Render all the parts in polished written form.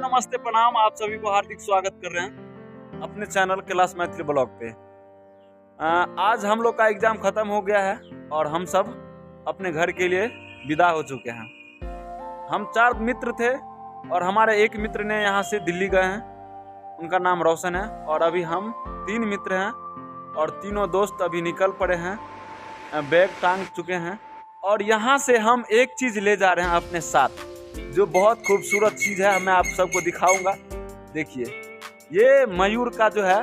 नमस्ते प्रणाम, आप सभी को हार्दिक स्वागत कर रहे हैं अपने चैनल क्लास मैथिली ब्लॉग पे। आज हम लोग का एग्जाम खत्म हो गया है और हम सब अपने घर के लिए विदा हो चुके हैं। हम 4 मित्र थे और हमारे एक मित्र ने यहाँ से दिल्ली गए हैं, उनका नाम रोशन है। और अभी हम 3 मित्र हैं और तीनों दोस्त अभी निकल पड़े हैं, बैग टांग चुके हैं। और यहाँ से हम एक चीज़ ले जा रहे हैं अपने साथ, जो बहुत खूबसूरत चीज़ है, मैं आप सबको दिखाऊंगा। देखिए, ये मयूर का जो है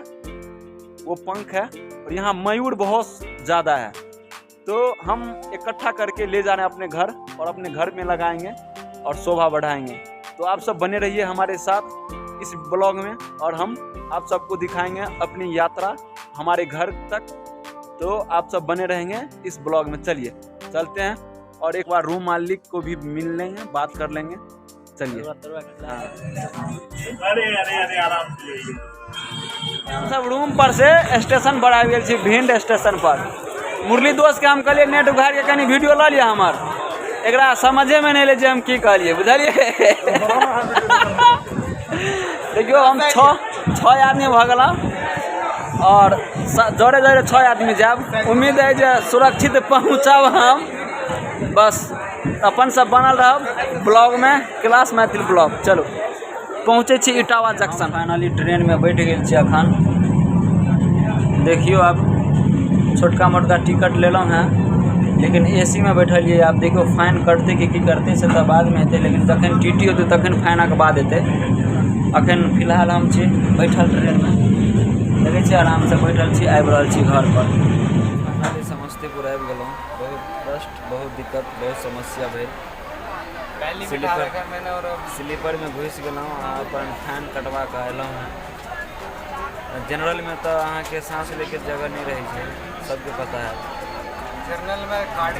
वो पंख है और यहाँ मयूर बहुत ज़्यादा है, तो हम इकट्ठा करके ले जा रहे हैं अपने घर और अपने घर में लगाएंगे और शोभा बढ़ाएंगे। तो आप सब बने रहिए हमारे साथ इस ब्लॉग में और हम आप सबको दिखाएंगे अपनी यात्रा हमारे घर तक। तो आप सब बने रहेंगे इस ब्लॉग में। चलिए चलते हैं और एक बार रूम मालिक को भी मिल लेंगे, बात कर लेंगे। चलिए सब रूम पर से स्टेशन पर आ गए छी, भिंड स्टेशन पर। मुरली दोस्त के हम कहलिए नेट उघार के कनी वीडियो ला लिया हमार, एकरा समझे में नहीं ले जे हम की कहलिए, बुझलिए। देखियो हम 6 आदमी भ गला और जोरे जोरे 6 आदमी जाब। उम्मीद है जे सुरक्षित पहुँचब हम, बस अपन सब बनल रहब ब्लॉग में, क्लास मैथिली ब्लॉग। चलो पहुँचे छी इटावा जंक्शन। फाइनली ट्रेन में बैठ गए छी अखन। देखियो, आप छोटका मोटका टिकट लेलहुँ हैं, लेकिन एसी में बैठलिए। आप देखियो फाइन कटते कि करते से तो बाद में हेतै, लेकिन जखन टीटी होतै तखन फाइनक बाद हेतै। अखन फिलहाल हम छी बैठल ट्रेन में, देखै छी आराम से बैठल छी, आबि रहल छी घर पर। फाइनली समस्तीपुर आबि गेलहुँ। बहुत कष्ट, बहुत दिक्कत, बहुत समस्या भेल। स्लीपर में घुस गेलहुँ, अपन फाइन कटवा के अयलहुँ हैं। जनरल में तो अहाँ के सांस लेके जगह नहीं रही है, सबके पता है।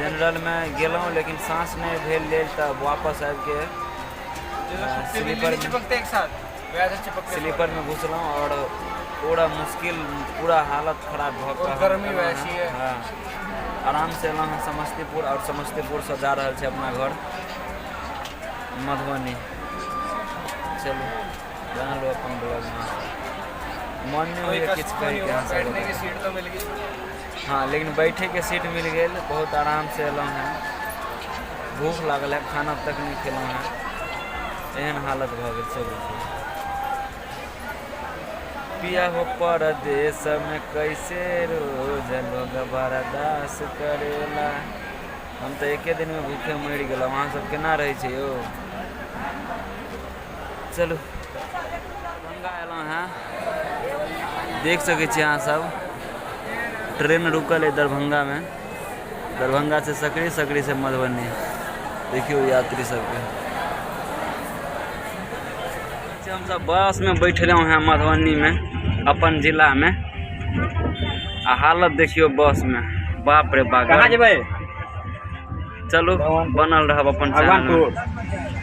जनरल में गेलहुँ लेकिन सांस नहीं भेल लेल, तब वापस आबि के स्लीपर में घुसलहुँ और पूरा मुश्किल, पूरा हालत खराब भऽ गर्मी वैसी है। हाँ, आराम से एलहुँ हैं समस्तीपुर और समस्तीपुर से जा रहा है अपना घर मधुबनी। चलो बना लो अपन ब्लॉग में। मन नहीं हुई किछु बैठने की सीट तो मिल गई। हाँ, लेकिन बैठे के सीट मिल गई। बहुत आराम से एलहुँ हैं। भूख लागल है, खाना तक नहीं खेलहुँ हैं, एहन हालत भऽ गेल। चलू पिया हो परदेश में कैसे रोज लोग बर्दाश्त करेला। हम तो एके दिन में भूखे मरि गेल, वहाँ सब केना रहे छै यौ। चलू दरभंगा एलहुँ हैं, देख सकै छी अहाँ सब। ट्रेन रुकल है दरभंगा में, दरभंगा से सकरी, सकरी से मधुबनी। देखियो यात्री सबके। हम सब बस में बैठल हैं मधुबनी में, अपन जिला में। आ हालत देखियो बस में, बाप रे बाप। कहाँ जेबै? चलो बनल रहब अपन चैनल में।